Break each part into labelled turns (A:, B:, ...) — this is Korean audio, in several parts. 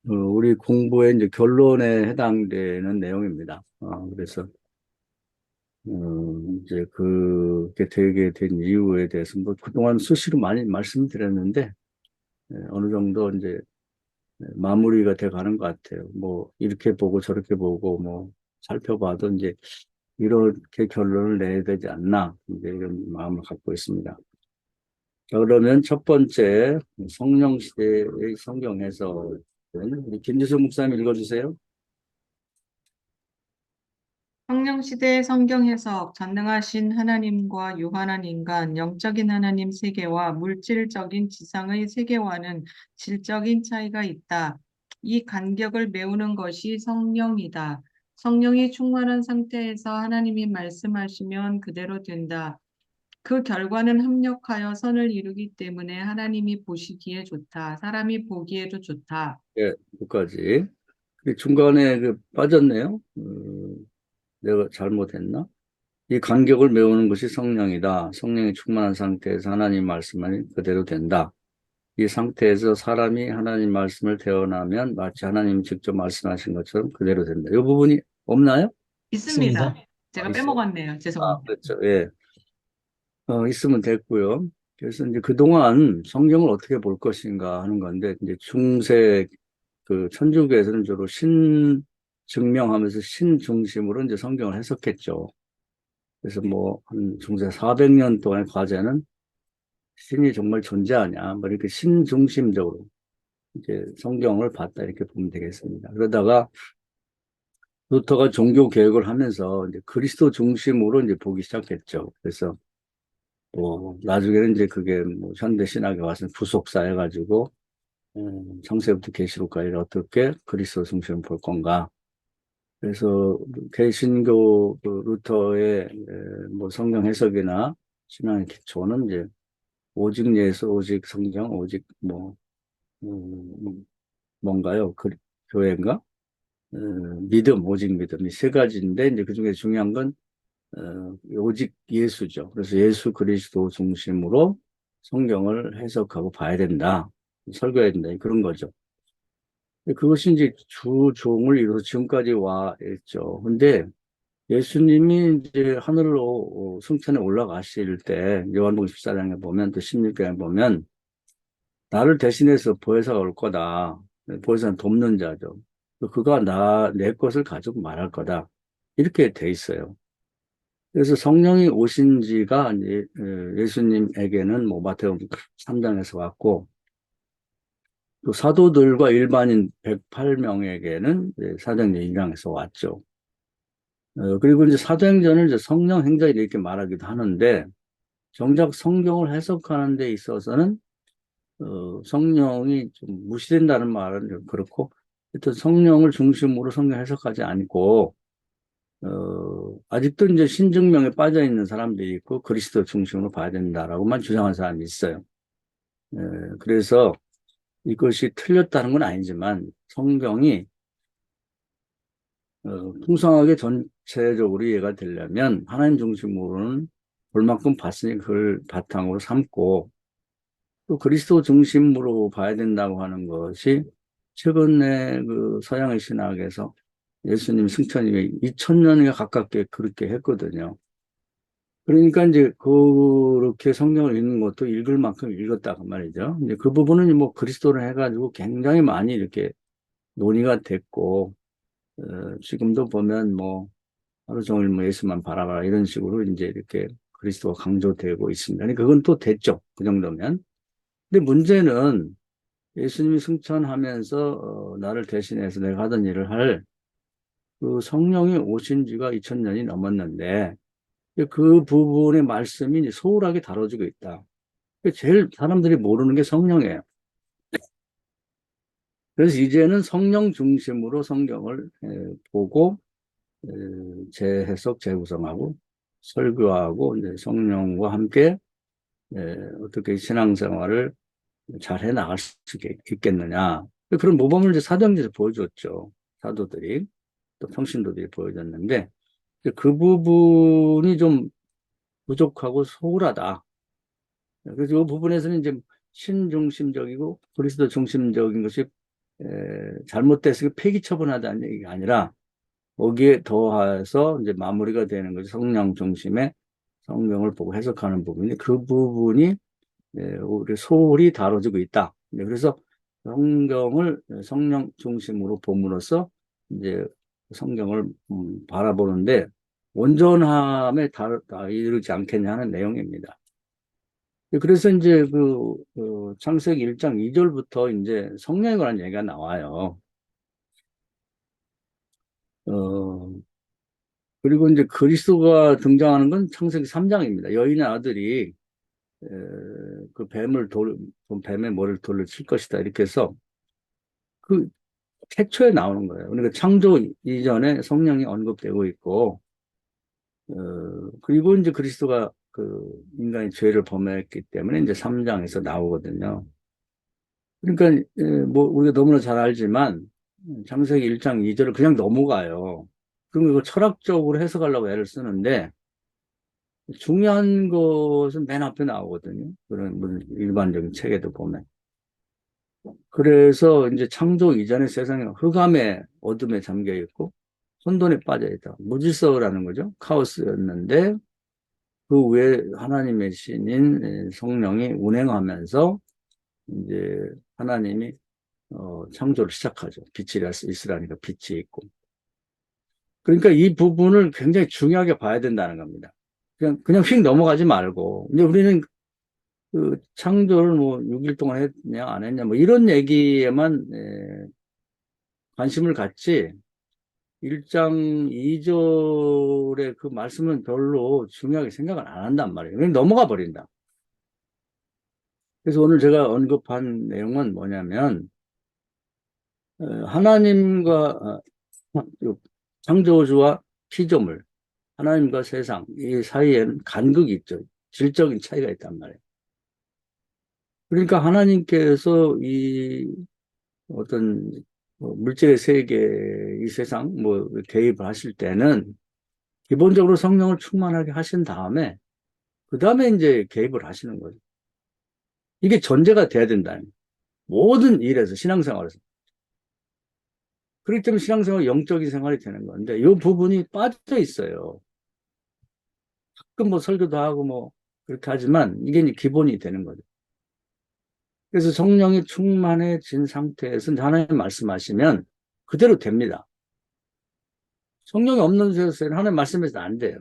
A: 우리 공부의 이제 결론에 해당되는 내용입니다. 그래서, 이제 그게 되게 된 이유에 대해서 뭐 그동안 수시로 많이 말씀드렸는데, 어느 정도 이제 마무리가 돼 가는 것 같아요. 뭐, 이렇게 보고 저렇게 보고 뭐, 살펴봐도 이제 이렇게 결론을 내야 되지 않나, 이제 이런 마음을 갖고 있습니다. 자, 그러면 첫 번째, 성령 시대의 성경 해설. 우리 김지수 목사님 읽어주세요.
B: 성령시대의 성경 해석, 전능하신 하나님과 유한한 인간, 영적인 하나님 세계와 물질적인 지상의 세계와는 질적인 차이가 있다. 이 간격을 메우는 것이 성령이다. 성령이 충만한 상태에서 하나님이 말씀하시면 그대로 된다. 그 결과는 합력하여 선을 이루기 때문에 하나님이 보시기에 좋다. 사람이 보기에도 좋다.
A: 예, 여기까지. 중간에 빠졌네요. 내가 잘못했나? 이 간격을 메우는 것이 성령이다. 성령이 충만한 상태에서 하나님 말씀이 그대로 된다. 이 상태에서 사람이 하나님 말씀을 대언하면 마치 하나님이 직접 말씀하신 것처럼 그대로 된다. 이 부분이 없나요?
B: 있습니다. 제가
A: 있어요.
B: 빼먹었네요. 죄송합니다.
A: 그렇죠. 예. 있으면 됐고요. 그래서 이제 그동안 성경을 어떻게 볼 것인가 하는 건데, 이제 중세 천주교에서는 주로 신 증명하면서 신 중심으로 이제 성경을 해석했죠. 그래서 뭐, 한 중세 400년 동안의 과제는 신이 정말 존재하냐, 뭐 이렇게 신 중심적으로 이제 성경을 봤다 이렇게 보면 되겠습니다. 그러다가 루터가 종교 개혁을 하면서 이제 그리스도 중심으로 이제 보기 시작했죠. 그래서 뭐, 나중에는 이제 그게 뭐 현대 신학에 와서 부속사 해가지고, 창세부터 계시록까지 어떻게 그리스도 중심으로 볼 건가. 그래서 개신교 루터의 뭐 성경 해석이나 신앙의 기초는 이제 오직 예수, 오직 성경, 오직 뭐 뭔가요? 교회인가? 믿음, 오직 믿음 이 세 가지인데 이제 그중에 중요한 건 오직 예수죠. 그래서 예수 그리스도 중심으로 성경을 해석하고 봐야 된다, 설교해야 된다 그런 거죠. 그것이 이제 주종을 이루어서 지금까지 와 있죠. 근데 예수님이 이제 하늘로 승천에 올라가실 때 요한복음 14장에 보면 또 16장에 보면 나를 대신해서 보혜사가 올 거다. 보혜사는 돕는 자죠. 그가 내 것을 가지고 말할 거다. 이렇게 돼 있어요. 그래서 성령이 오신 지가 이제 예수님에게는 뭐 마태복음 3장에서 왔고 또 사도들과 일반인 108명에게는 사도행전 2장에서 왔죠. 그리고 이제 사도행전을 이제 성령 행자 이렇게 말하기도 하는데 정작 성경을 해석하는 데 있어서는 성령이 좀 무시된다는 말은 좀 그렇고 하여튼 성령을 중심으로 성경 해석하지 않고 아직도 이제 신증명에 빠져 있는 사람들이 있고 그리스도 중심으로 봐야 된다라고만 주장하는 사람이 있어요. 그래서 이것이 틀렸다는 건 아니지만 성경이 풍성하게 전체적으로 이해가 되려면 하나님 중심으로는 볼 만큼 봤으니 그걸 바탕으로 삼고 또 그리스도 중심으로 봐야 된다고 하는 것이 최근에 그 서양의 신학에서 예수님 승천이 2000년에 가깝게 그렇게 했거든요. 그러니까 이제 그렇게 성경을 읽는 것도 읽을 만큼 읽었다 그 말이죠. 이제 그 부분은 뭐 그리스도를 해가지고 굉장히 많이 이렇게 논의가 됐고 지금도 보면 뭐 하루 종일 뭐 예수만 바라봐라 이런 식으로 이제 이렇게 그리스도가 강조되고 있습니다. 그러니까 그건 또 됐죠. 그 정도면. 근데 문제는 예수님이 승천하면서 나를 대신해서 내가 하던 일을 할 그 성령이 오신 지가 2000년이 넘었는데 그 부분의 말씀이 이제 소홀하게 다뤄지고 있다. 제일 사람들이 모르는 게 성령이에요. 그래서 이제는 성령 중심으로 성경을 보고 재해석, 재구성하고 설교하고 이제 성령과 함께 어떻게 신앙생활을 잘 해나갈 수 있겠느냐. 그런 모범을 이제 사도행전에서 보여줬죠. 사도들이 또 평신도들이 보여줬는데 그 부분이 좀 부족하고 소홀하다. 그래서 이 부분에서는 이제 신중심적이고 그리스도 중심적인 것이 잘못됐으니까 폐기 처분하자는 얘기가 아니라 거기에 더해서 이제 마무리가 되는 거죠. 성령 중심의 성경을 보고 해석하는 부분이 그 부분이 우리 소홀히 다뤄지고 있다. 그래서 성경을 성령 중심으로 봄으로써 이제 성경을 바라보는데 온전함에 이르지 않겠냐 하는 내용입니다. 그래서 이제 창세기 1장 2절부터 이제 성령에 관한 얘기가 나와요. 어, 그리고 이제 그리스도가 등장하는 건 창세기 3장입니다. 여인의 아들이 에, 그 뱀의 머리를 돌로 칠 것이다. 이렇게 해서 그 태초에 나오는 거예요. 그러니까 창조 이전에 성령이 언급되고 있고, 그리고 이제 그리스도가 그 인간이 죄를 범했기 때문에 이제 3장에서 나오거든요. 그러니까 뭐 우리가 너무나 잘 알지만 창세기 1장 2절을 그냥 넘어가요. 그럼 이거 철학적으로 해석하려고 애를 쓰는데 중요한 것은 맨 앞에 나오거든요. 그런 일반적인 책에도 보면. 그래서 이제 창조 이전의 세상이 흑암에 어둠에 잠겨 있고 혼돈에 빠져 있다. 무질서라는 거죠. 카오스였는데 그 위에 하나님의 신인 성령이 운행하면서 이제 하나님이 창조를 시작하죠. 빛이 있으라니까 빛이 있고. 그러니까 이 부분을 굉장히 중요하게 봐야 된다는 겁니다. 그냥 휙 넘어가지 말고. 근데 우리는 그 창조를 뭐 6일 동안 했냐, 안 했냐, 뭐 이런 얘기에만 관심을 갖지, 1장 2절의 그 말씀은 별로 중요하게 생각을 안 한단 말이에요. 그냥 넘어가 버린다. 그래서 오늘 제가 언급한 내용은 뭐냐면, 하나님과 창조주와 피조물, 하나님과 세상, 이 사이에는 간극이 있죠. 질적인 차이가 있단 말이에요. 그러니까 하나님께서 이 어떤 물질의 세계, 이 세상, 뭐, 개입을 하실 때는 기본적으로 성령을 충만하게 하신 다음에, 그 다음에 이제 개입을 하시는 거죠. 이게 전제가 돼야 된다는 거예요. 모든 일에서, 신앙생활에서. 그렇기 때문에 신앙생활 영적인 생활이 되는 건데, 이 부분이 빠져 있어요. 가끔 뭐 설교도 하고 뭐, 그렇게 하지만, 이게 이제 기본이 되는 거죠. 그래서 성령이 충만해진 상태에서 하나님 말씀하시면 그대로 됩니다. 성령이 없는 세상에는 하나님 말씀에서 안 돼요.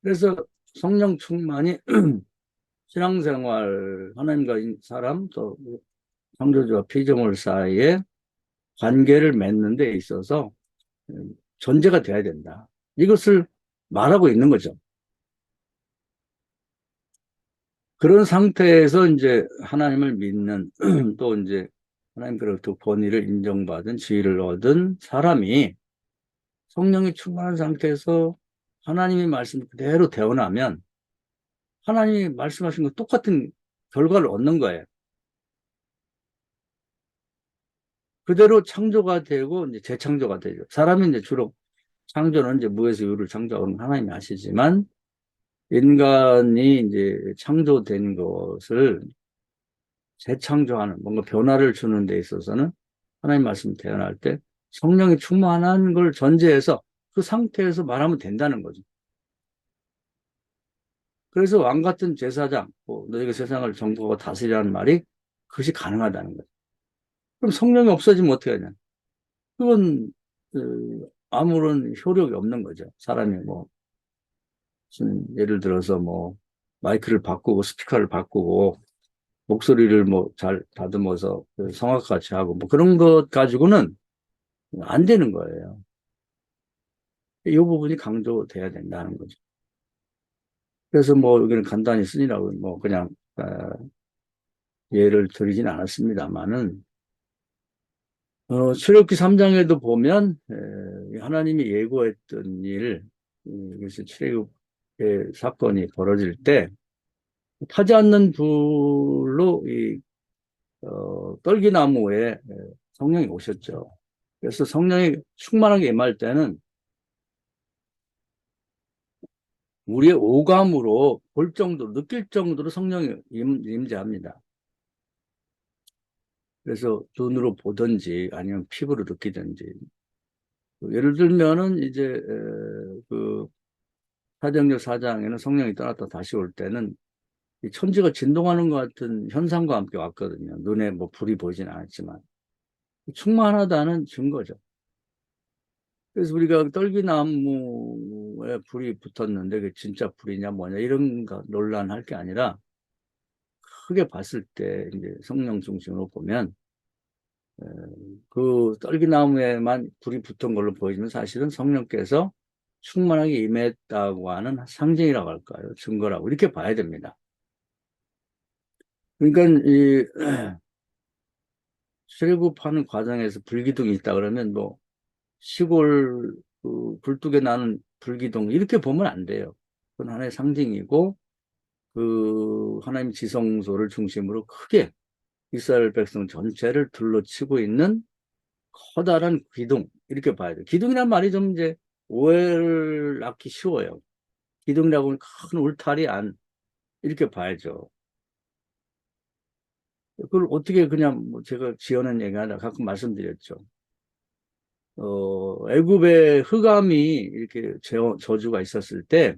A: 그래서 성령 충만이 신앙생활, 하나님과 사람, 또 창조주와 피조물 사이에 관계를 맺는 데 있어서 전제가 돼야 된다. 이것을 말하고 있는 거죠. 그런 상태에서 이제 하나님을 믿는 또 이제 하나님께로부터 권위를 인정받은 지위를 얻은 사람이 성령이 충만한 상태에서 하나님의 말씀을 그대로 대언하면 하나님이 말씀하신 것 똑같은 결과를 얻는 거예요. 그대로 창조가 되고 이제 재창조가 되죠. 사람이 이제 주로 창조는 이제 무에서 유를 창조하는 하나님이 아시지만 인간이 이제 창조된 것을 재창조하는 뭔가 변화를 주는 데 있어서는 하나님 말씀 대언할 때 성령이 충만한 걸 전제해서 그 상태에서 말하면 된다는 거죠. 그래서 왕 같은 제사장, 너희가 세상을 정복하고 다스리라는 말이 그것이 가능하다는 거죠. 그럼 성령이 없어지면 어떻게 하냐? 그건 아무런 효력이 없는 거죠. 사람이 뭐 무슨 예를 들어서 뭐 마이크를 바꾸고 스피커를 바꾸고 목소리를 뭐 잘 다듬어서 성악같이 하고 뭐 그런 것 가지고는 안 되는 거예요. 이 부분이 강조돼야 된다는 거죠. 그래서 뭐 여기는 간단히 쓰니라고 뭐 그냥 예를 드리진 않았습니다만은 출애굽기 3장에도 보면 하나님이 예고했던 일, 그래서 출애굽의 사건이 벌어질 때 타지 않는 불로 이 떨기나무에 성령이 오셨죠. 그래서 성령이 충만하게 임할 때는 우리의 오감으로 볼 정도로 느낄 정도로 성령이 임재합니다. 그래서 눈으로 보든지 아니면 피부로 느끼든지. 예를 들면은 이제 그 사도행전 4장에는 성령이 떠났다 다시 올 때는 이 천지가 진동하는 것 같은 현상과 함께 왔거든요. 눈에 뭐 불이 보이진 않았지만 충만하다는 증거죠. 그래서 우리가 떨기나무에 불이 붙었는데 그게 진짜 불이냐 뭐냐 이런 거 논란할 게 아니라 크게 봤을 때 이제 성령 중심으로 보면 그 떨기나무에만 불이 붙은 걸로 보이지만 사실은 성령께서 충만하게 임했다고 하는 상징이라고 할까요? 증거라고 이렇게 봐야 됩니다. 그러니까 이 출애굽하는 과정에서 불기둥이 있다 그러면 뭐 시골 그 굴뚝에 나는 불기둥 이렇게 보면 안 돼요. 그건 하나의 상징이고 그 하나님 지성소를 중심으로 크게 이스라엘 백성 전체를 둘러치고 있는 커다란 기둥 이렇게 봐야 돼요. 기둥이란 말이 좀 이제 오해를 낳기 쉬워요. 기둥이라고 하면 큰 울타리 안 이렇게 봐야죠. 그걸 어떻게 그냥 뭐 제가 지어낸 얘기 하나 가끔 말씀드렸죠. 애굽에 흑암이 이렇게 저주가 있었을 때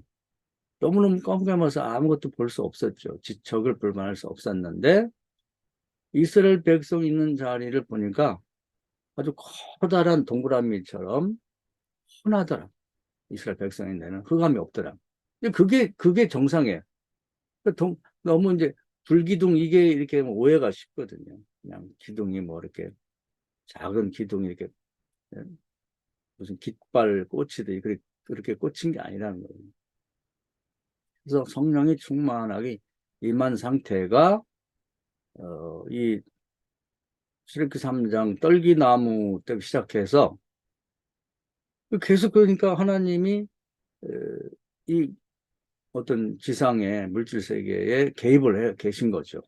A: 너무너무 깜깜해서 아무것도 볼 수 없었죠. 지적을 불만할 수 없었는데 이스라엘 백성 있는 자리를 보니까 아주 커다란 동그라미처럼 흔하더라. 이스라엘 백성인데는 흑암이 없더라. 근데 그게 정상이에요. 너무 이제 불기둥 이게 이렇게 하면 오해가 쉽거든요. 그냥 기둥이 뭐 이렇게 작은 기둥이 이렇게 무슨 깃발 꽂히듯이 그렇게 꽂힌 게 아니라는 거예요. 그래서 성령이 충만하게 임한 상태가 이 출애굽기 3장 떨기나무 때 시작해서 계속 그러니까 하나님이 어, 이 어떤 지상의 물질 세계에 개입을 해 계신 거죠.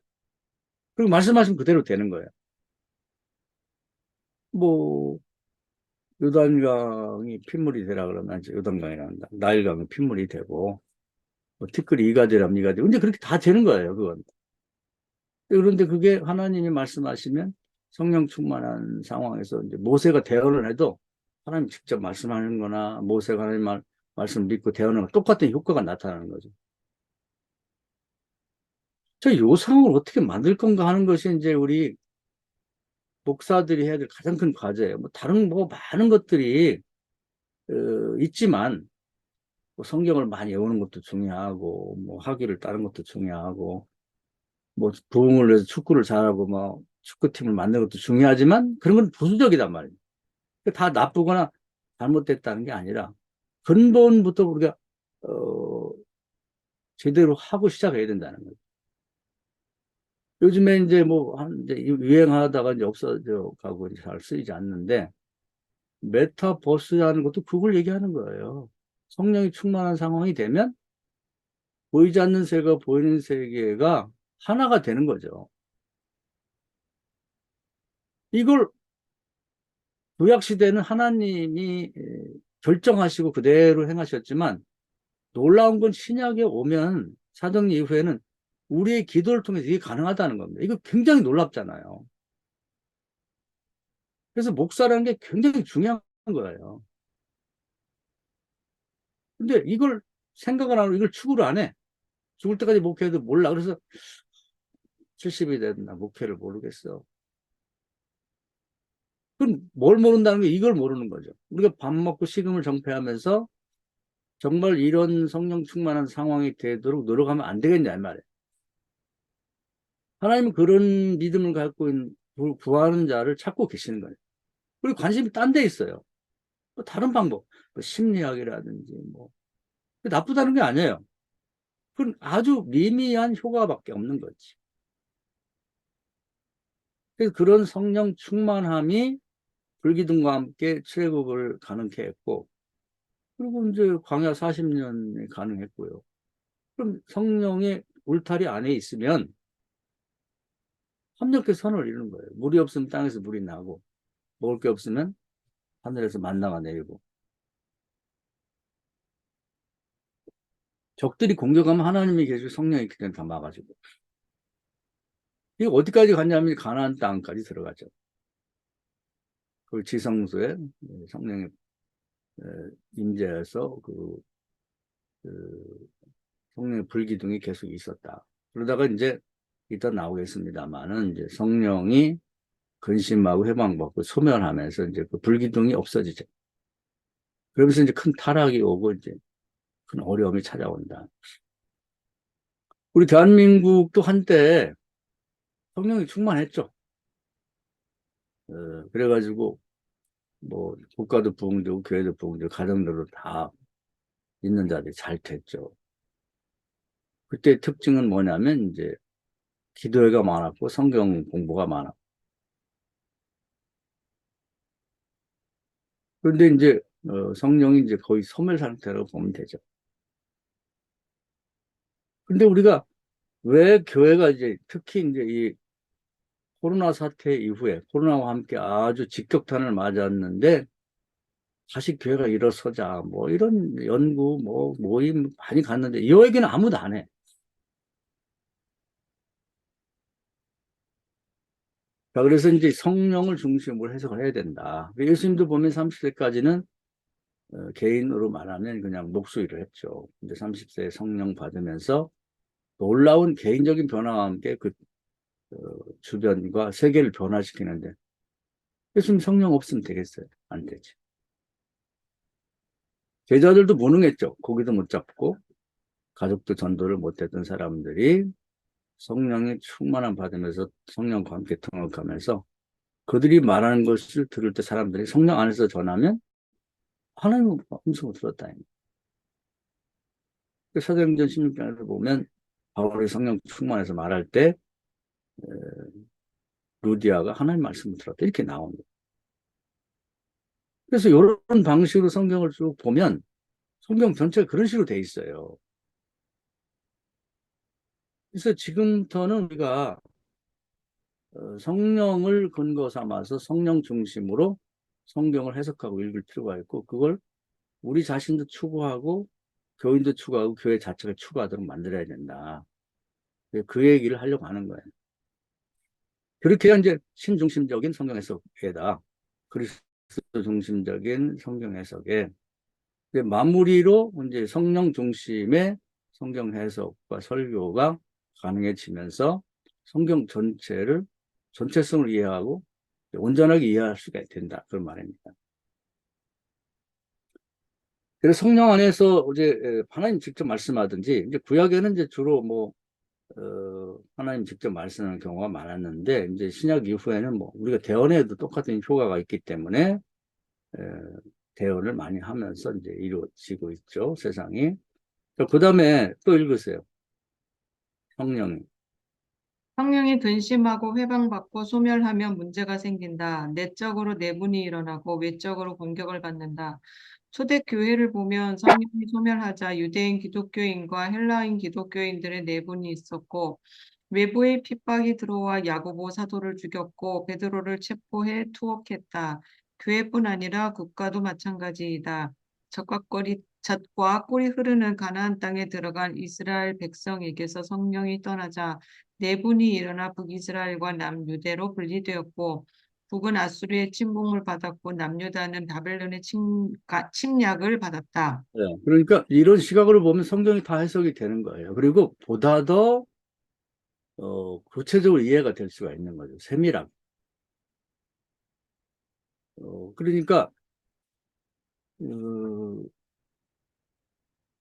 A: 그리고 말씀하신 그대로 되는 거예요. 뭐 요단강이 핏물이 되라 그러면 이제 요단강이 나온다. 나일강이 핏물이 되고 뭐 티끌이 이가 되라면 이가 되고 근데 그렇게 다 되는 거예요. 그건. 그런데 그게 하나님이 말씀하시면 성령 충만한 상황에서 이제 모세가 대언을 해도 하나님 직접 말씀하는 거나 모세가 하나님 말씀 믿고 대언하는 거 똑같은 효과가 나타나는 거죠. 요 상황을 어떻게 만들 건가 하는 것이 이제 우리 목사들이 해야 될 가장 큰 과제예요. 뭐 다른 뭐 많은 것들이 있지만 뭐 성경을 많이 외우는 것도 중요하고 뭐 학위를 따는 것도 중요하고 뭐 부흥을 위해서 축구를 잘하고 뭐 축구팀을 만드는 것도 중요하지만 그런 건 부수적이단 말이에요. 다 나쁘거나 잘못됐다는 게 아니라 근본부터 우리가 어, 제대로 하고 시작해야 된다는 거예요. 요즘에 이제 뭐 한 이제 유행하다가 이제 없어져 가고 이제 잘 쓰이지 않는데 메타버스라는 것도 그걸 얘기하는 거예요. 성령이 충만한 상황이 되면 보이지 않는 세계가 보이는 세계가 하나가 되는 거죠. 이걸 구약 시대는 하나님이 결정하시고 그대로 행하셨지만 놀라운 건 신약에 오면 사도행 이후에는 우리의 기도를 통해서 이게 가능하다는 겁니다. 이거 굉장히 놀랍잖아요. 그래서 목사라는 게 굉장히 중요한 거예요. 근데 이걸 생각을 안 하고 이걸 추구를 안 해. 죽을 때까지 목회해도 몰라. 그래서 70이 됐나 목회를 모르겠어. 그럼 뭘 모른다는 게 이걸 모르는 거죠. 우리가 밥 먹고 식음을 정폐하면서 정말 이런 성령 충만한 상황이 되도록 노력하면 안 되겠냐 이 말이에요. 하나님은 그런 믿음을 갖고 있는 구하는 자를 찾고 계시는 거예요. 그리고 관심이 딴 데 있어요. 뭐 다른 방법, 뭐 심리학이라든지 뭐 나쁘다는 게 아니에요. 그건 아주 미미한 효과밖에 없는 거지. 그래서 그런 성령 충만함이 불기둥과 함께 출애굽을 가능케 했고, 그리고 이제 광야 40년이 가능했고요. 그럼 성령의 울타리 안에 있으면 합력의 선을 이루는 거예요. 물이 없으면 땅에서 물이 나고, 먹을 게 없으면 하늘에서 만나가 내리고, 적들이 공격하면 하나님이 계시고 성령이 그냥 다 막아주고. 이게 어디까지 갔냐면 가나안 땅까지 들어가죠. 그 지성소에 성령의 임재해서 그 성령의 불기둥이 계속 있었다. 그러다가 이제 이따 나오겠습니다만은 이제 성령이 근심하고 해방받고 소멸하면서 이제 그 불기둥이 없어지죠. 그러면서 이제 큰 타락이 오고 이제 큰 어려움이 찾아온다. 우리 대한민국도 한때 성령이 충만했죠. 그래가지고 뭐 국가도 부흥되고 교회도 부흥되고 가정들도 다 있는 자들이 잘 됐죠. 그때 특징은 뭐냐면 이제 기도회가 많았고 성경 공부가 많았고. 그런데 이제 성령이 이제 거의 소멸 상태라고 보면 되죠. 근데 우리가 왜 교회가 이제 특히 이제 이 코로나 사태 이후에 코로나와 함께 아주 직격탄을 맞았는데 다시 교회가 일어서자 뭐 이런 연구 뭐 모임 많이 갔는데 이 얘기는 아무도 안 해. 자, 그래서 이제 성령을 중심으로 해석을 해야 된다. 예수님도 보면 30세까지는 개인으로 말하면 그냥 목수일을 했죠. 근데 30세에 성령 받으면서 놀라운 개인적인 변화와 함께 그 어, 주변과 세계를 변화시키는데 예수님 성령 없으면 되겠어요? 안 되지. 제자들도 무능했죠. 고기도 못 잡고 가족도 전도를 못했던 사람들이 성령의 충만함 받으면서 성령과 함께 통역하면서 그들이 말하는 것을 들을 때 사람들이 성령 안에서 전하면 하나님 음성을 들었다. 사도행전 16장에서 보면 바울이 성령 충만해서 말할 때 루디아가 하나님 말씀을 들었다 이렇게 나옵니다. 그래서 이런 방식으로 성경을 쭉 보면 성경 전체가 그런 식으로 돼 있어요. 그래서 지금부터는 우리가 성령을 근거 삼아서 성령 중심으로 성경을 해석하고 읽을 필요가 있고 그걸 우리 자신도 추구하고 교인도 추구하고 교회 자체가 추구하도록 만들어야 된다. 그 얘기를 하려고 하는 거예요. 그렇게 해야 이제 신중심적인 성경 해석에다 그리스도 중심적인 성경 해석에 마무리로 이제 성령 중심의 성경 해석과 설교가 가능해지면서 성경 전체를 전체성을 이해하고 온전하게 이해할 수가 된다. 그런 말입니다. 그래서 성령 안에서 이제 하나님 직접 말씀하든지 이제 구약에는 이제 주로 뭐 하나님 직접 말씀하는 경우가 많았는데 이제 신약 이후에는 뭐 우리가 대언에도 똑같은 효과가 있기 때문에 에, 대언을 많이 하면서 이제 이루어지고 있죠 세상이. 그 다음에 또 읽으세요. 성령이.
B: 성령이 근심하고 회방받고 소멸하면 문제가 생긴다. 내적으로 내분이 일어나고 외적으로 공격을 받는다. 초대 교회를 보면 성령이 소멸하자 유대인 기독교인과 헬라인 기독교인들의 내분이 있었고 외부의 핍박이 들어와 야고보 사도를 죽였고 베드로를 체포해 투옥했다. 교회뿐 아니라 국가도 마찬가지이다. 젖과 꿀이 흐르는 가나안 땅에 들어간 이스라엘 백성에게서 성령이 떠나자 내분이 일어나 북이스라엘과 남유대로 분리되었고 북은 아수르의 침공을 받았고 남유다는 바벨론의 침략을 받았다.
A: 네. 그러니까 이런 시각으로 보면 성경이 다 해석이 되는 거예요. 그리고 보다 더 구체적으로 이해가 될 수가 있는 거죠. 세밀하게. 그러니까 어,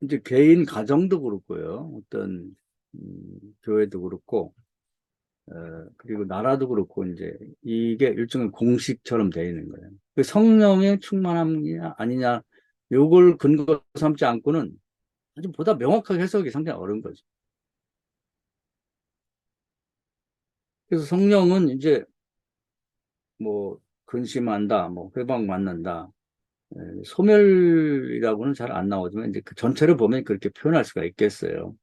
A: 이제 개인 가정도 그렇고요. 어떤 교회도 그렇고 그리고 나라도 그렇고 이제 이게 일종의 공식처럼 되어 있는 거예요. 그 성령의 충만함이냐 아니냐 요걸 근거 삼지 않고는 아주 보다 명확하게 해석이 상당히 어려운 거죠. 그래서 성령은 이제 뭐 근심한다, 뭐 회방받는다, 소멸이라고는 잘 안 나오지만 이제 그 전체를 보면 그렇게 표현할 수가 있겠어요.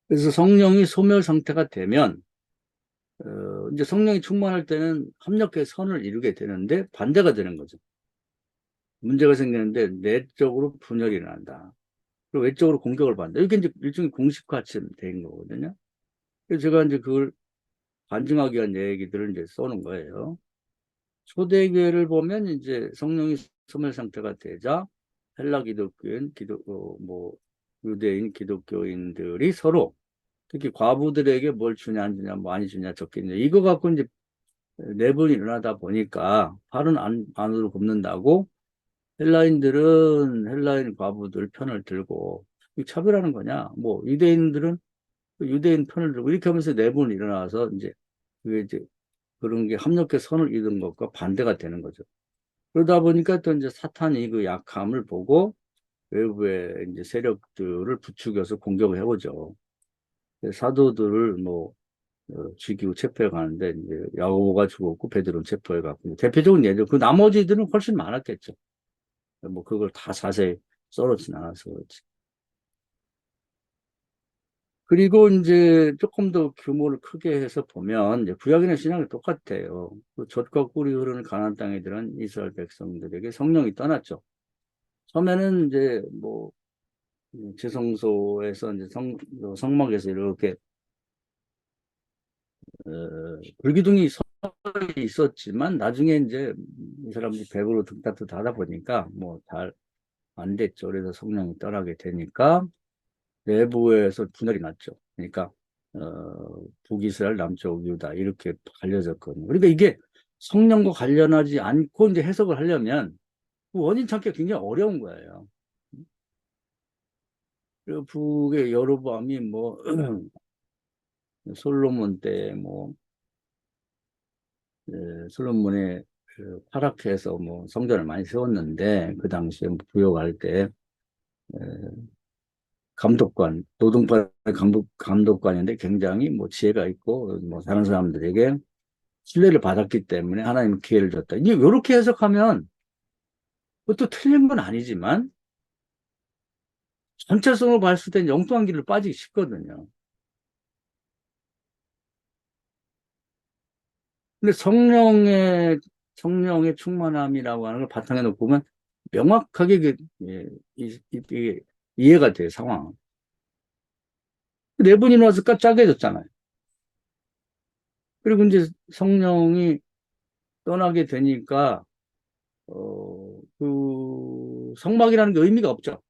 A: 그래서 성령이 소멸 상태가 되면 이제 성령이 충만할 때는 합력의 선을 이루게 되는데 반대가 되는 거죠. 문제가 생기는데 내적으로 분열이 일어난다. 그리고 외적으로 공격을 받는다. 이게 이제 일종의 공식화처럼 된 거거든요. 그래서 제가 이제 그걸 반증하기 위한 얘기들을 이제 써놓은 거예요. 초대교회를 보면 이제 성령이 소멸 상태가 되자 헬라 기독교인, 뭐 유대인, 기독교인들이 서로 특히 과부들에게 뭘 주냐 안 주냐 많이 주냐 적겠냐 이거 갖고 이제 내분이 일어나다 보니까 팔은 안으로 굽는다고 헬라인들은 헬라인 과부들 편을 들고 차별하는 거냐 뭐 유대인들은 유대인 편을 들고 이렇게 하면서 내분이 일어나서 이제 그게 이제 그런 게 합력해 선을 이룬 것과 반대가 되는 거죠. 그러다 보니까 또 이제 사탄이 그 약함을 보고 외부의 이제 세력들을 부추겨서 공격을 해보죠. 사도들을 뭐 죽이고 체포해 가는데 이제 야고보가 죽었고 베드로는 체포해 갔고 대표적인 예죠. 그 나머지들은 훨씬 많았겠죠. 뭐 그걸 다 자세히 써놓진 않아서 그렇지. 그리고 이제 조금 더 규모를 크게 해서 보면 이제 구약이나 신약이 똑같아요. 그 젖과 꿀이 흐르는 가나안 땅에 들은 이스라엘 백성들에게 성령이 떠났죠. 처음에는 이제 뭐 지성소에서 이제 성막에서 이렇게 불기둥이 서 있었지만 나중에 이제 이 사람들이 배부로 등따뜻 하다 보니까 뭐 잘 안 됐죠. 그래서 성령이 떠나게 되니까 내부에서 분열이 났죠. 그러니까 북이스라엘, 남쪽 유다 이렇게 갈려졌거든요. 그러니까 이게 성령과 관련하지 않고 이제 해석을 하려면 그 원인 찾기가 굉장히 어려운 거예요. 그리고 북의 여로보암이 뭐 솔로몬 때 뭐 솔로몬의 그 타락해서 뭐 성전을 많이 세웠는데 그 당시에 뭐 부역할 때 감독관, 노동파 감독관인데 굉장히 뭐 지혜가 있고 뭐 다른 사람들에게 신뢰를 받았기 때문에 하나님 기회를 줬다. 이제 이렇게 해석하면 그것도 틀린 건 아니지만 전체성으로 봤을 땐 엉뚱한 길로 빠지기 쉽거든요. 근데 성령의 충만함이라고 하는 걸 바탕에 놓고 보면 명확하게 이게 이해가 돼요, 상황. 네 분이 나와서 짜게 해줬잖아요. 그리고 이제 성령이 떠나게 되니까, 그 성막이라는 게 의미가 없죠.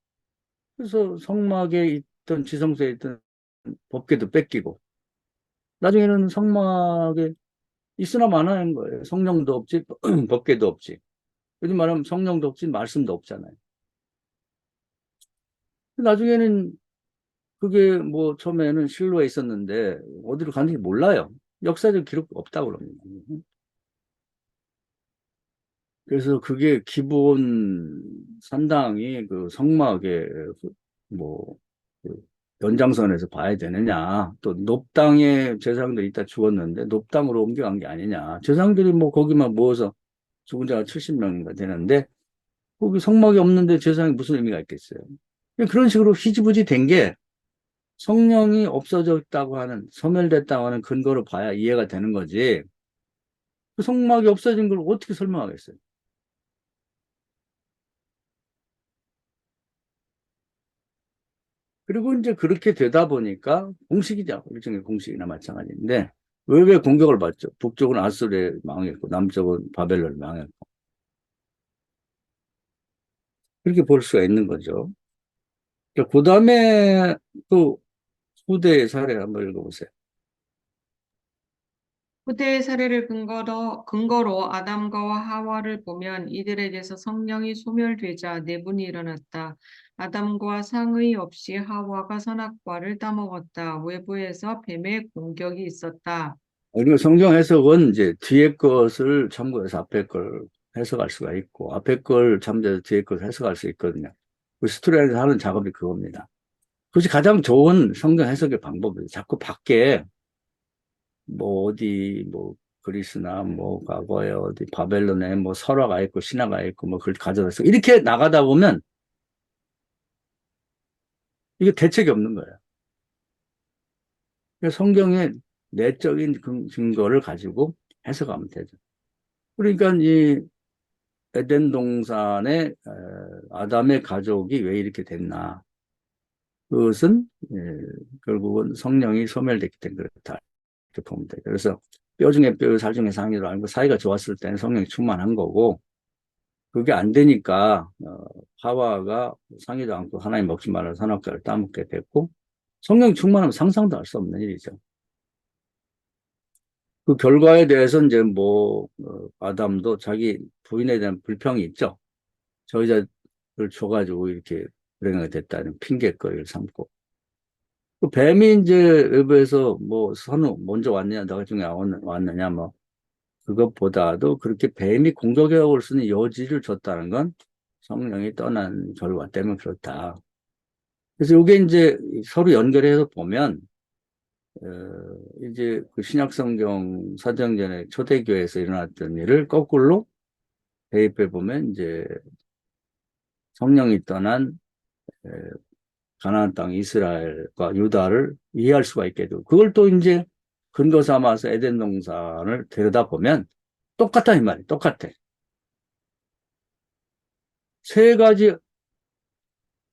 A: 그래서 성막에 있던 지성소에 있던 법궤도 뺏기고, 나중에는 성막에 있으나 마나인 거예요. 성령도 없지, 법궤도 없지. 요즘 말하면 성령도 없지, 말씀도 없잖아요. 나중에는 그게 뭐 처음에는 실로에 있었는데 어디로 갔는지 몰라요. 역사적 기록 없다고 그럽니다. 그래서 그게 기본 산당이 그 성막의 뭐 그 연장선에서 봐야 되느냐. 또 높당에 제사장들이 있다 죽었는데 높당으로 옮겨간 게 아니냐. 제사장들이 뭐 거기만 모어서 죽은 자가 70명인가 되는데 거기 성막이 없는데 제사장이 무슨 의미가 있겠어요. 그런 식으로 희지부지 된 게 성령이 없어졌다고 하는 소멸됐다고 하는 근거로 봐야 이해가 되는 거지. 그 성막이 없어진 걸 어떻게 설명하겠어요. 그리고 이제 그렇게 되다 보니까 공식이죠. 일종의 공식이나 마찬가지인데 왜 공격을 받죠? 북쪽은 아수르에 망했고 남쪽은 바벨론에 망했고 그렇게 볼 수가 있는 거죠. 그 다음에 또 후대의 사례 한번 읽어보세요.
B: 후대의 사례를 근거로 아담과 하와를 보면 이들에게서 성령이 소멸되자 내분이 일어났다. 아담과 상의 없이 하와가 선악과를 따먹었다. 외부에서 뱀의 공격이 있었다.
A: 그리고 성경 해석은 이제 뒤에 것을 참고해서 앞에 걸 해석할 수가 있고 앞에 걸 참고해서 뒤에 것을 해석할 수 있거든요. 그 스토리에서 하는 작업이 그겁니다. 그것이 가장 좋은 성경 해석의 방법이에요. 자꾸 밖에 뭐 어디 뭐 그리스나 뭐 과거에 어디 바벨론에 뭐 설화가 있고 신화가 있고 뭐 그걸 가져다서 이렇게 나가다 보면 이게 대책이 없는 거예요. 그래서 성경의 내적인 증거를 가지고 해석하면 되죠. 그러니까 이 에덴 동산에 아담의 가족이 왜 이렇게 됐나? 그것은 결국은 성령이 소멸됐기 때문에 그렇다. 이렇게 보면 돼요. 그래서 뼈 중에 뼈, 살 중에 상이로 알고 사이가 좋았을 때는 성령이 충만한 거고 그게 안 되니까 하와가 상이도 않고 하나님 먹지 말라 선악과를 따먹게 됐고 성령이 충만하면 상상도 할 수 없는 일이죠. 그 결과에 대해서 이제 뭐 아담도 자기 부인에 대한 불평이 있죠. 저 여자를 줘가지고 이렇게 불행하게 됐다는 핑계거리를 삼고 그 뱀이 이제 외부에서 뭐 선우 먼저 왔느냐 너가 중에 왔느냐 뭐 그것보다도 그렇게 뱀이 공격해 올 수 있는 여지를 줬다는 건 성령이 떠난 결과 때문에 그렇다. 그래서 이게 이제 서로 연결해서 보면 이제 그 신약성경 사도행전의 초대교회에서 일어났던 일을 거꾸로 대입해 보면 이제 성령이 떠난 에, 가나안 땅 이스라엘과 유다를 이해할 수가 있게 되고 그걸 또 이제 근거 삼아서 에덴 동산을 들여다보면 똑같다 이 말이에요. 똑같아. 세 가지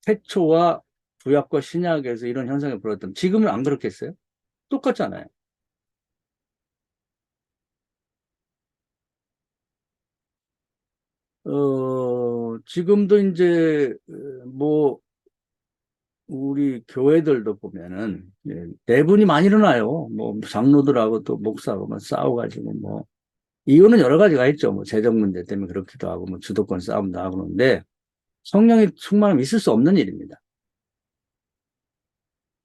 A: 태초와 구약과 신약에서 이런 현상이 벌어졌다면 지금은 안 그렇겠어요? 똑같잖아요. 지금도 이제 뭐 우리 교회들도 보면은 내분이 많이 일어나요. 뭐 장로들하고 또 목사하고 뭐 싸워가지고 뭐 이유는 여러 가지가 있죠. 뭐 재정 문제 때문에 그렇기도 하고 뭐 주도권 싸움도 하고 그러는데 성령이 충만하면 있을 수 없는 일입니다.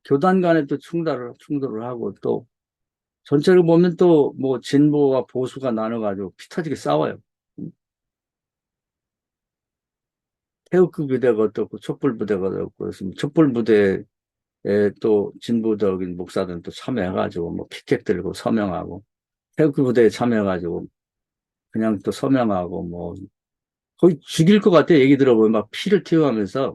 A: 교단 간에 또 충돌을 하고 또 전체를 보면 또 뭐 진보와 보수가 나눠가지고 피 터지게 싸워요. 태극기 부대가 어떻고 촛불 부대가 어떻고 그래서 촛불 부대에 또 진보적인 목사들은 또 참여해가지고 뭐 피켓 들고 서명하고 태극기 부대에 참여해가지고 그냥 또 서명하고 뭐 거의 죽일 것 같아 얘기 들어보면 막 피를 튀어가면서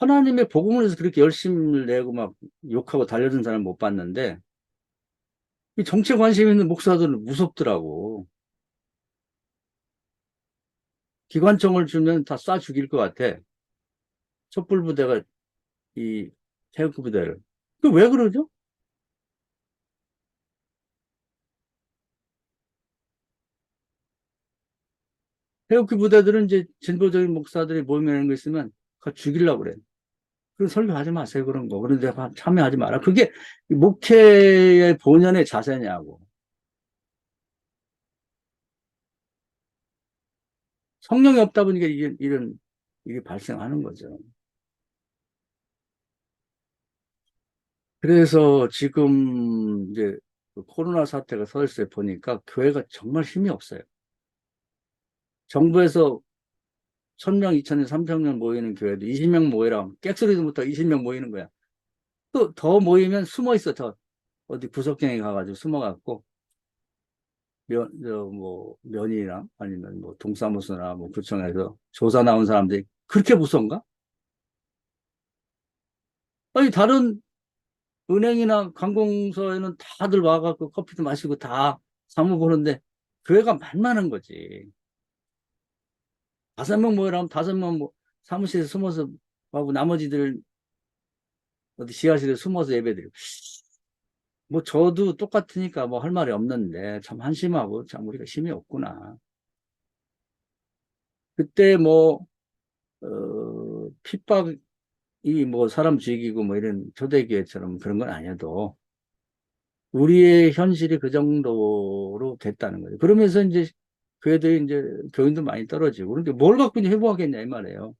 A: 하나님의 복음을 위해서 그렇게 열심을 내고 막 욕하고 달려든 사람 못 봤는데 이 정치에 관심 있는 목사들은 무섭더라고. 기관총을 주면 다 쏴 죽일 것 같아. 촛불 부대가 이 태극기 부대를. 그 왜 그러죠? 태극기 부대들은 이제 진보적인 목사들이 모이는 거 있으면 그거 죽이려고 그래. 그런 설교하지 마세요, 그런 거. 그런데 참여하지 마라. 그게 목회의 본연의 자세냐고. 성령이 없다 보니까 이게 발생하는 거죠. 그래서 지금 이제 그 코로나 사태가 터졌을 때 보니까 교회가 정말 힘이 없어요. 정부에서 1000명, 2000명, 3000명 모이는 교회도 20명 모이라 객소리도 못하고 20명 모이는 거야. 또 더 모이면 숨어 있어. 더 어디 구석탱이 가가지고 숨어갖고 면이랑 아니면 뭐 동사무소나 뭐 구청에서 조사 나온 사람들이 그렇게 무서운가? 아니 다른 은행이나 관공서에는 다들 와갖고 커피도 마시고 다 사무 보는데 교회가 만만한 거지. 5명 모이라면 5명 뭐 사무실에 숨어서 하고 나머지들 어디 지하실에 숨어서 예배드리고. 뭐 저도 똑같으니까 뭐 할 말이 없는데 참 한심하고 참 우리가 힘이 없구나. 그때 뭐 핍박이 뭐 사람 죽이고 뭐 이런 초대교회처럼 그런 건 아니어도 우리의 현실이 그 정도로 됐다는 거죠. 그러면서 이제 교회들이 이제 교인도 많이 떨어지고 그런데 뭘 갖고 이제 회복하겠냐 이 말이에요.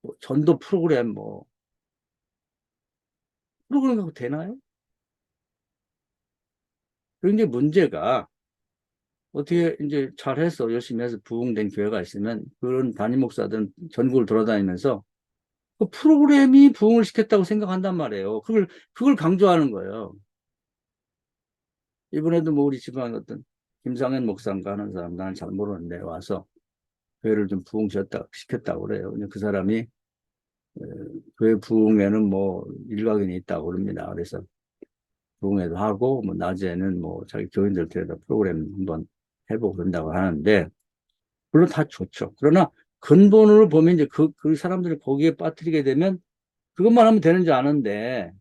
A: 뭐 전도 프로그램 뭐 프로그램 갖고 되나요? 그런 게 문제가 어떻게 이제 잘해서 열심히 해서 부흥된 교회가 있으면 그런 담임 목사들은 전국을 돌아다니면서 그 프로그램이 부흥을 시켰다고 생각한단 말이에요. 그걸 강조하는 거예요. 이번에도 뭐 우리 지방 어떤 김상현 목사인가 하는 사람 나는 잘 모르는데 와서 교회를 좀 시켰다고 그래요. 근데 그 사람이 어, 교회 부흥에는 뭐 일각견이 있다고 그럽니다. 그래서 부흥회도 하고 뭐 낮에는 뭐 자기 교인들 데려다 프로그램 한번 해보고 그런다고 하는데 물론 다 좋죠. 그러나 근본으로 보면 이제 그 사람들이 거기에 빠뜨리게 되면 그것만 하면 되는 줄 아는데,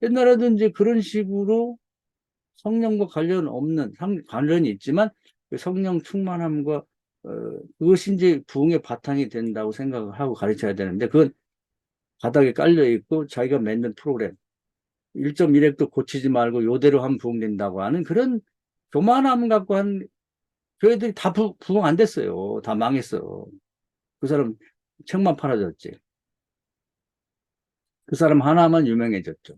A: 옛날에도 이제 그런 식으로 성령과 관련 없는, 관련이 있지만, 그 성령 충만함과, 어, 그것이 이제 부흥의 바탕이 된다고 생각을 하고 가르쳐야 되는데, 그건 바닥에 깔려 있고, 자기가 만든 프로그램, 1.1핵도 고치지 말고 요대로 하면 부흥된다고 하는 그런 교만함 갖고 한 교회들이 다 부흥 안 됐어요. 다 망했어. 그 사람 책만 팔아줬지. 그 사람 하나만 유명해졌죠.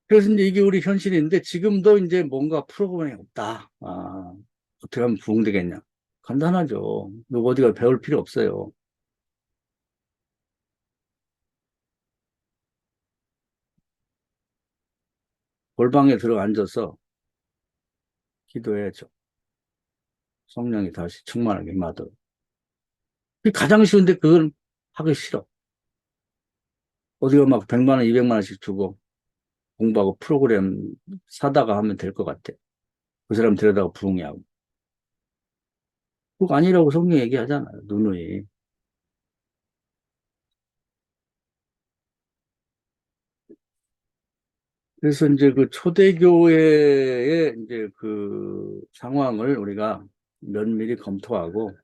A: 그래서 이제 이게 우리 현실인데 지금도 이제 뭔가 프로그램이 없다. 아, 어떻게 하면 부흥되겠냐. 간단하죠. 누구 어디가 배울 필요 없어요. 골방에 들어 앉아서 기도해야죠. 성령이 다시 충만하게 임하도록. 그게 가장 쉬운데 그걸 하기 싫어. 어디가 막 100만 원, 200만 원씩 주고 공부하고 프로그램 사다가 하면 될 것 같아. 그 사람 데려다가 부흥이 하고. 그거 아니라고 성경이 얘기하잖아요. 누누이. 그래서 이제 그 초대교회의 이제 그 상황을 우리가 면밀히 검토하고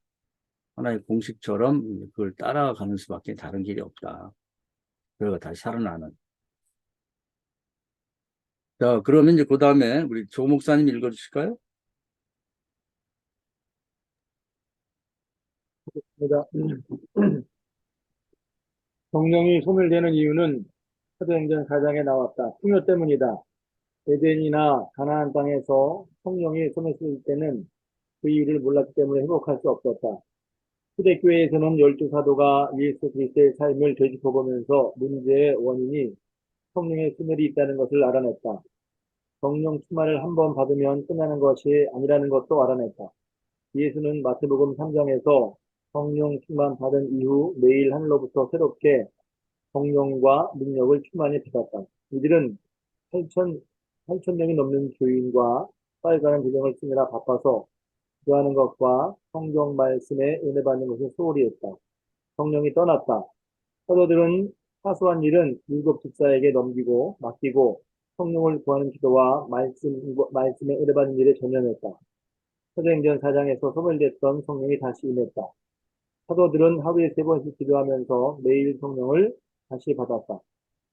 A: 하나의 공식처럼 그걸 따라가는 수밖에 다른 길이 없다. 그래가 다시 살아나는. 자, 그러면 이제 그 다음에 우리 조 목사님 읽어주실까요?
C: 입니다. 성령이 소멸되는 이유는 사도행전 4장에 나왔다. 풍요 때문이다. 에덴이나 가나안 땅에서 성령이 소멸했을 때는 그 이유를 몰랐기 때문에 회복할 수 없었다. 초대교회에서는 12사도가 예수 그리스도의 삶을 되짚어보면서 문제의 원인이 성령의 소멸이 있다는 것을 알아냈다. 성령 충만을 한 번 받으면 끝나는 것이 아니라는 것도 알아냈다. 예수는 마태복음 3장에서 성령 충만 받은 이후 매일 하늘로부터 새롭게 성령과 능력을 충만히 받았다. 이들은 8천 명이 넘는 교인과 쌓여가는 재정을 쓰느라 바빠서 기도하는 것과 성경 말씀에 은혜 받는 것을 소홀히 했다. 성령이 떠났다. 사도들은 사소한 일은 일곱 집사에게 넘기고 맡기고 성령을 구하는 기도와 말씀에 은혜 받는 일에 전념했다. 사도행전 4장에서 소멸됐던 성령이 다시 임했다. 사도들은 하루에 3번씩 기도하면서 매일 성령을 다시 받았다.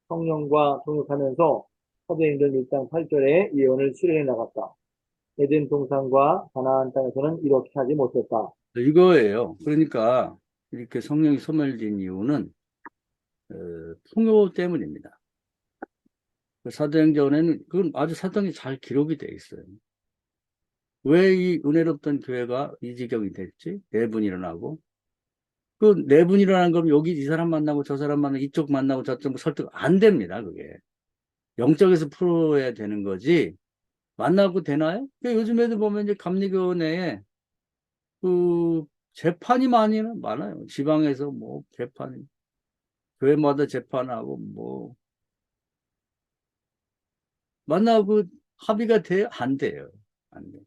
C: 성령과 동역하면서 사도행전 1장 8절에 예언을 실현해 나갔다. 에덴 동산과 가나안 땅에서는 이렇게 하지 못했다.
A: 이거예요. 그러니까 이렇게 성령이 소멸된 이유는 풍요 때문입니다. 그 사도행전에는 그건 아주 사도행이 잘 기록이 돼 있어요. 왜 이 은혜롭던 교회가 이 지경이 됐지? 내분 일어나고. 그 내분 일어나는 거면 여기 이 사람 만나고 저 사람 만나고 이쪽 만나고 저쪽 설득 안 됩니다. 그게. 영적에서 풀어야 되는 거지. 만나고 되나요? 요즘 애들 보면 이제 감리교 내에 그 재판이 많아요. 지방에서 뭐 재판이. 교회마다 재판하고 뭐 만나고 합의가 돼요? 안 돼요. 안 돼.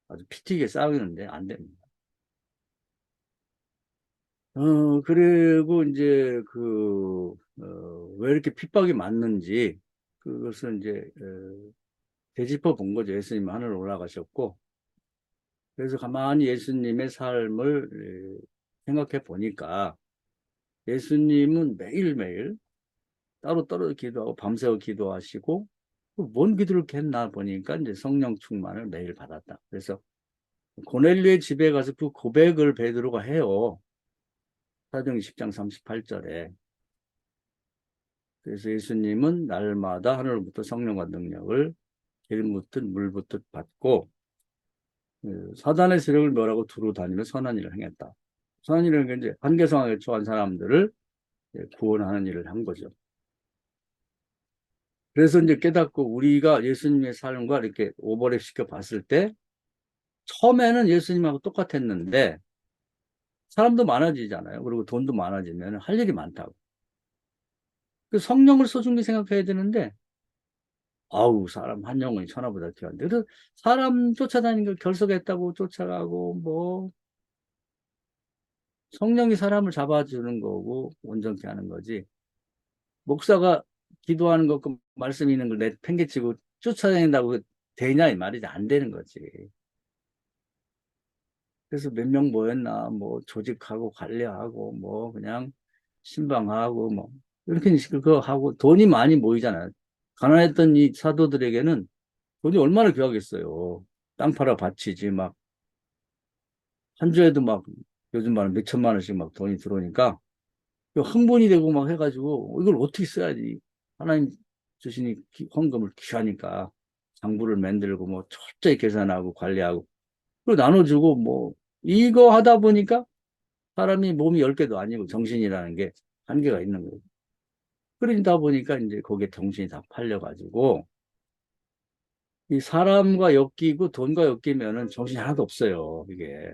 A: 아주 피 튀게 싸우는데 안 됩니다. 그리고 이제 왜 이렇게 핍박이 많는지 그것을 이제 되짚어 본 거죠. 예수님 하늘 올라가셨고 그래서 가만히 예수님의 삶을 생각해 보니까 예수님은 매일매일 따로따로 기도하고 밤새워 기도하시고 뭔 기도를 이렇게 했나 보니까 이제 성령 충만을 매일 받았다. 그래서 고넬료의 집에 가서 그 고백을 베드로가 해요. 사도행전 10장 38절에. 그래서 예수님은 날마다 하늘로부터 성령과 능력을 기름 붓듯 물 붓듯 받고 사단의 세력을 멸하고 두루 다니며 선한 일을 행했다. 선한 일을 한 게 이제 한계성에 처한 사람들을 구원하는 일을 한 거죠. 그래서 이제 깨닫고 우리가 예수님의 삶과 이렇게 오버랩 시켜 봤을 때 처음에는 예수님하고 똑같았는데 사람도 많아지잖아요. 그리고 돈도 많아지면 할 일이 많다고. 그 성령을 소중히 생각해야 되는데 아우 사람 한 영혼이 천하보다 귀한데 그래서 사람 쫓아다니는 걸 결석했다고 쫓아가고 뭐 성령이 사람을 잡아주는 거고 온전케 하는 거지. 목사가 기도하는 거, 그 말씀 있는 걸 내 팽개치고 쫓아다닌다고 되냐 이 말이지. 안 되는 거지. 그래서 몇 명 모였나, 뭐 조직하고 관리하고 뭐 그냥 신방하고 뭐 이렇게 그거 하고 돈이 많이 모이잖아요. 가난했던 이 사도들에게는 돈이 얼마나 귀하겠어요. 땅 팔아 바치지 막 한 주에도 막 요즘 말은 몇 천만 원씩 막 돈이 들어오니까 흥분이 되고 막 해가지고 이걸 어떻게 써야지. 하나님 주시니 헌금을 귀하니까 장부를 만들고 뭐 철저히 계산하고 관리하고 그리고 나눠주고 뭐 이거 하다 보니까 사람이 몸이 10개도 아니고 정신이라는 게 한계가 있는 거예요. 그러다 보니까 이제 거기에 정신이 다 팔려가지고 이 사람과 엮이고 돈과 엮이면은 정신이 하나도 없어요, 이게.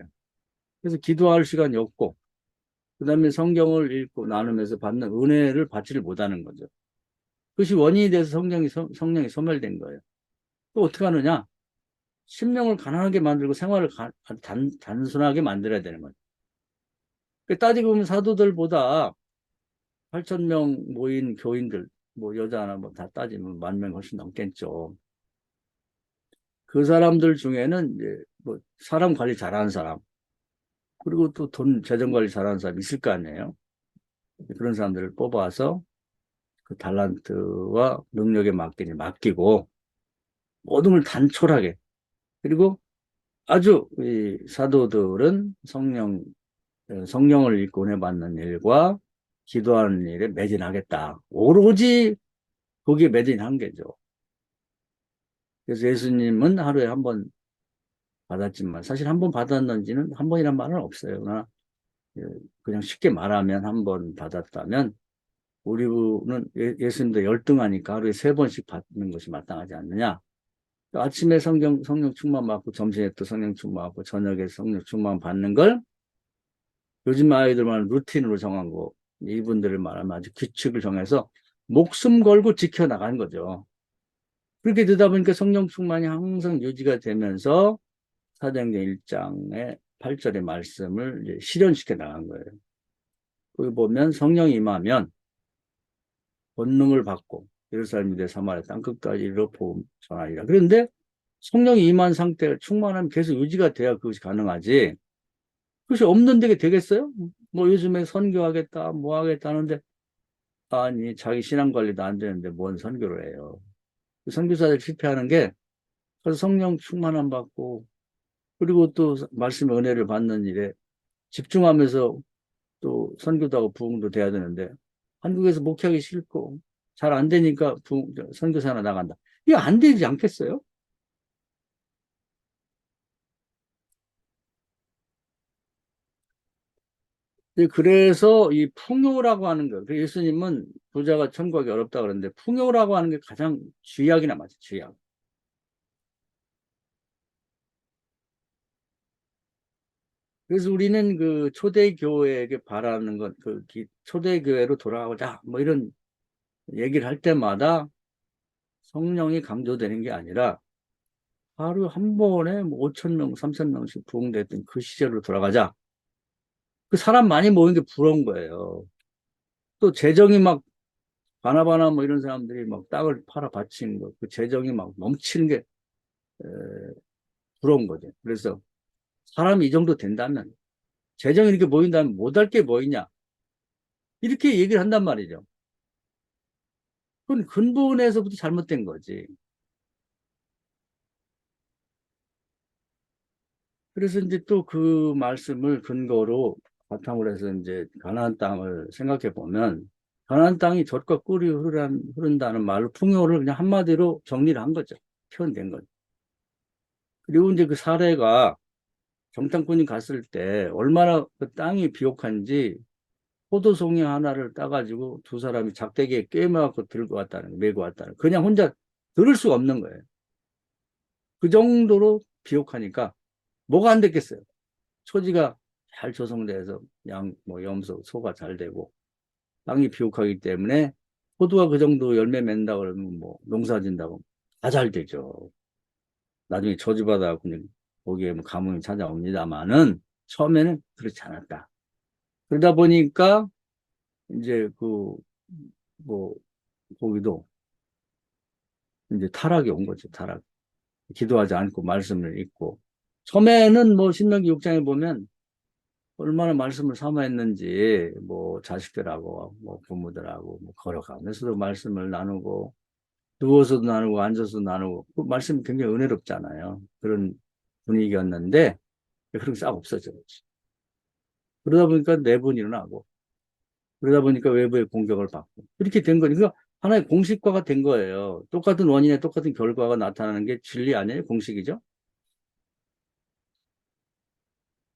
A: 그래서 기도할 시간이 없고, 그 다음에 성경을 읽고 나누면서 받는 은혜를 받지를 못하는 거죠. 그것이 원인이 돼서 성령이 소멸된 거예요. 또 어떻게 하느냐? 심령을 가난하게 만들고 생활을 단순하게 만들어야 되는 거예요. 따지고 보면 사도들보다 8천 명 모인 교인들, 뭐 여자나 뭐 다 따지면 10,000명 훨씬 넘겠죠. 그 사람들 중에는 이제 뭐 사람 관리 잘하는 사람, 그리고 또 돈 재정 관리 잘하는 사람 있을 거 아니에요. 그런 사람들을 뽑아서 그 달란트와 능력에 맡기고 모든 걸 단촐하게, 그리고 아주 이 사도들은 성령을 읽고 은혜 받는 일과 기도하는 일에 매진하겠다. 오로지 거기에 매진한 게죠. 그래서 예수님은 하루에 한 번 받았지만 사실 한 번 받았는지는 한 번이란 말은 없어요. 그러나 그냥 쉽게 말하면 한 번 받았다면 우리는 예수님도 열등하니까 하루에 3번씩 받는 것이 마땅하지 않느냐. 아침에 성령 충만 받고 점심에 또 성령 충만 받고 저녁에 성령 충만 받는 걸 요즘 아이들만 루틴으로 정한 거, 이분들을 말하면 아주 규칙을 정해서 목숨 걸고 지켜나가는 거죠. 그렇게 되다 보니까 성령 충만이 항상 유지가 되면서 사도행전 1장의 8절의 말씀을 이제 실현시켜 나간 거예요. 거기 보면 성령이 임하면 권능을 받고 예루살렘 유대 사마리아 땅끝까지 이르러 복음 전하리라. 그런데 성령이 임한 상태가 충만하면 계속 유지가 돼야 그것이 가능하지. 그것이 없는 데게 되겠어요? 뭐 요즘에 선교하겠다, 뭐 하겠다 하는데 아니 자기 신앙 관리도 안 되는데 뭔 선교를 해요. 선교사들 실패하는 게 그래서 성령 충만함 받고 그리고 또 말씀의 은혜를 받는 일에 집중하면서 또 선교도 하고 부흥도 돼야 되는데 한국에서 목회하기 싫고 잘 안 되니까 선교사나 나간다. 이거 안 되지 않겠어요? 그래서 이 풍요라고 하는 거, 예수님은 부자가 천국하기 어렵다 그러는데 풍요라고 하는 게 가장 쥐약이나 맞죠, 쥐약. 그래서 우리는 그 초대교회에게 바라는 것, 그 초대교회로 돌아가고자 뭐 이런 얘기를 할 때마다 성령이 강조되는 게 아니라 하루 한 번에 뭐 5천 명, 3천 명씩 부흥됐던 그 시절로 돌아가자. 그 사람 많이 모인 게 부러운 거예요. 또 재정이 막 바나바나 뭐 이런 사람들이 막 땅을 팔아 바치는 거, 그 재정이 막 넘치는 게 에, 부러운 거죠. 그래서 사람이 이 정도 된다면 재정이 이렇게 모인다면 못할 게 뭐 있냐 이렇게 얘기를 한단 말이죠. 그건 근본에서부터 잘못된 거지. 그래서 이제 또 그 말씀을 근거로 바탕으로 해서 이제 가나안 땅을 생각해 보면 가나안 땅이 젖과 꿀이 흐른다는 말로 풍요를 그냥 한마디로 정리를 한 거죠. 표현된 거죠. 그리고 이제 그 사례가 정탐꾼이 갔을 때 얼마나 그 땅이 비옥한지 포도송이 하나를 따가지고 두 사람이 작대기에 꿰매갖고 들고 왔다는, 메고 왔다는, 그냥 혼자 들을 수가 없는 거예요. 그 정도로 비옥하니까 뭐가 안 됐겠어요. 초지가 잘 조성돼서 뭐 염소, 소가 잘 되고 땅이 비옥하기 때문에 포도가 그 정도 열매 맺는다 그러면 뭐 농사 짓다고 다 잘 되죠. 나중에 저주받아 그냥 거기에 뭐 가뭄이 찾아옵니다만은 처음에는 그렇지 않았다. 그러다 보니까 이제 뭐 거기도 이제 타락이 온 거죠. 타락. 기도하지 않고 말씀을 읽고. 처음에는 뭐 신명기 6장에 보면 얼마나 말씀을 사모했는지 뭐 자식들하고 뭐 부모들하고 뭐 걸어가면서도 말씀을 나누고 누워서도 나누고 앉아서도 나누고 그 말씀이 굉장히 은혜롭잖아요. 그런 분위기였는데 그런 게 싹 없어졌지. 그러다 보니까 내분이 일어나고 그러다 보니까 외부의 공격을 받고 이렇게 된 거니까 하나의 공식화가 된 거예요. 똑같은 원인에 똑같은 결과가 나타나는 게 진리 아니에요? 공식이죠.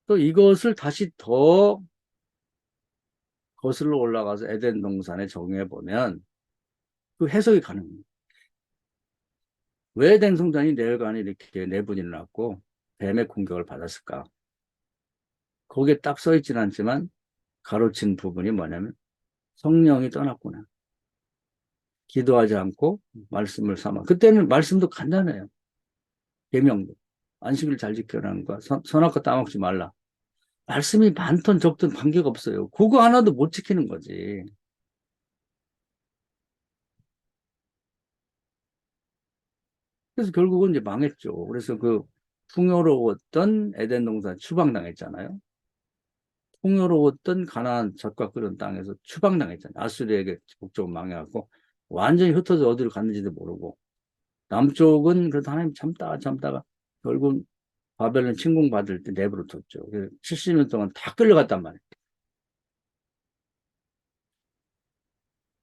A: 또 이것을 다시 더 거슬러 올라가서 에덴 동산에 적용해 보면 그 해석이 가능합니다. 왜 에덴 동산이 내열간에 이렇게 내분이 일어났고 뱀의 공격을 받았을까? 거기에 딱 써 있지는 않지만 가로친 부분이 뭐냐면 성령이 떠났구나. 기도하지 않고 말씀을 삼아. 그때는 말씀도 간단해요. 계명도. 안식일 잘 지켜라는 거야. 선악과 따먹지 말라. 말씀이 많든 적든 관계가 없어요. 그거 하나도 못 지키는 거지. 그래서 결국은 이제 망했죠. 그래서 그 풍요로웠던 에덴 동산 추방당했잖아요. 풍요로웠던 가나안 젖과 끓은 땅에서 추방당했잖아요. 아수르에게 북쪽은 망해갖고 완전히 흩어져 어디로 갔는지도 모르고 남쪽은 그래도 하나님 참다가 결국 바벨론 침공받을 때 내버려 뒀죠. 그래서 70년 동안 다 끌려갔단 말이에요.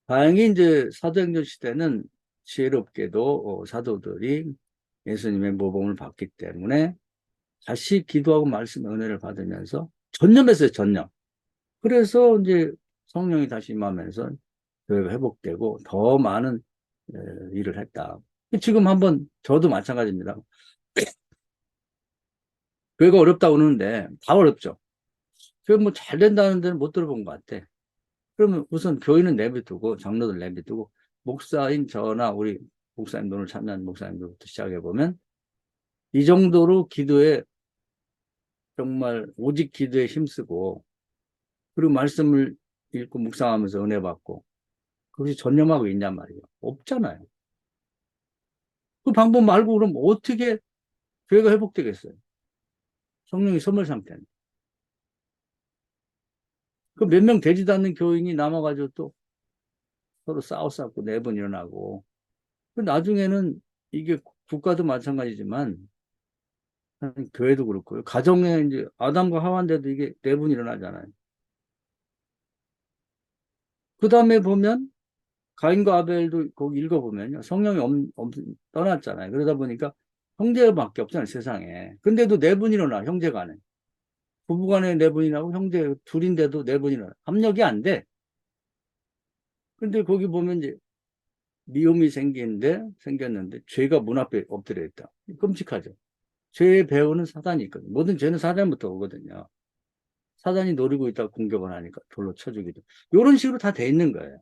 A: 다행히 이제 사도행전 시대는 지혜롭게도 사도들이 예수님의 모범을 받기 때문에 다시 기도하고 말씀 은혜를 받으면서 전념했어요, 전념. 그래서 이제 성령이 다시 임하면서 교회가 회복되고 더 많은 일을 했다. 지금 한번 저도 마찬가지입니다. 교회가 어렵다고 그러는데 다 어렵죠. 교회 뭐 잘 된다는 데는 못 들어본 것 같아. 그러면 우선 교인은 내비두고 장로들 내비두고 목사인 저나 우리 목사님 오늘 참여한 목사님들부터 시작해 보면 이 정도로 기도에 정말 오직 기도에 힘쓰고 그리고 말씀을 읽고 묵상하면서 은혜 받고 그것이 전념하고 있냔 말이에요. 없잖아요. 그 방법 말고 그럼 어떻게 교회가 회복되겠어요? 성령이 선물 상태는. 그 몇 명 되지도 않는 교인이 남아가지고 또 서로 싸우고 내분 일어나고 그 나중에는 이게 국가도 마찬가지지만 교회도 그렇고요. 가정에 이제 아담과 하와인데도 이게 내분 일어나잖아요. 그 다음에 보면 가인과 아벨도 거기 읽어보면요. 성령이 떠났잖아요. 그러다 보니까 형제밖에 없잖아요. 세상에. 근데도 내분 일어나 형제 간에. 부부 간에 내분이 나고 형제 둘인데도 내분이 일어나. 합력이 안 돼. 근데 거기 보면 이제 미움이 생겼는데 죄가 문 앞에 엎드려 있다. 끔찍하죠. 죄의 배후는 사단이 있거든요. 모든 죄는 사단부터 오거든요. 사단이 노리고 있다가 공격을 하니까 돌로 쳐주기도. 이런 식으로 다 돼 있는 거예요.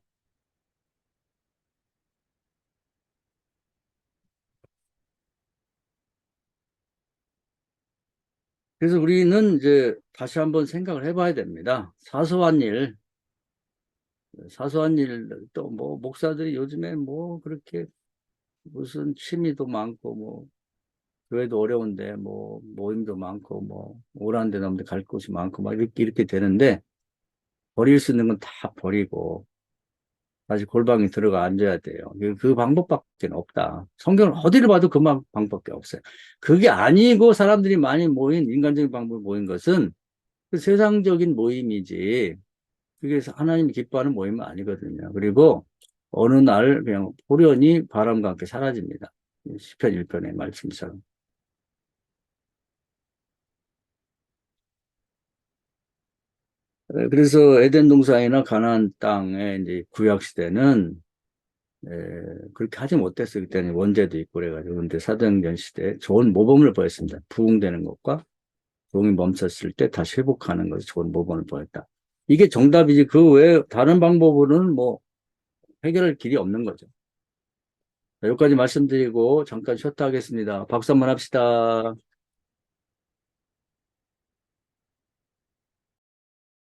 A: 그래서 우리는 이제 다시 한번 생각을 해봐야 됩니다. 사소한 일, 또 뭐, 목사들이 요즘에 뭐, 그렇게 무슨 취미도 많고, 뭐, 교회도 어려운데, 뭐, 모임도 많고, 뭐, 오라는 데 넘는데 갈 곳이 많고, 막 이렇게 되는데, 버릴 수 있는 건 다 버리고, 다시 골방에 들어가 앉아야 돼요. 그 방법밖에 없다. 성경을 어디를 봐도 그 방법밖에 없어요. 그게 아니고 사람들이 많이 모인, 인간적인 방법을 모인 것은 그 세상적인 모임이지, 그게 하나님이 기뻐하는 모임은 아니거든요. 그리고 어느 날 그냥 호련히 바람과 함께 사라집니다. 시편 1편의 말씀처럼. 그래서 에덴 동산이나 가나안 땅의 이제 구약 시대는 그렇게 하지 못했어요. 그때는 원죄도 있고 그래가지고. 근데 사도행전 시대에 좋은 모범을 보였습니다. 부흥되는 것과 부흥이 멈췄을 때 다시 회복하는 것이 좋은 모범을 보였다. 이게 정답이지 그 외에 다른 방법으로는 뭐 해결할 길이 없는 거죠. 여기까지 말씀드리고 잠깐 쉬었다 하겠습니다. 박수 한번 합시다.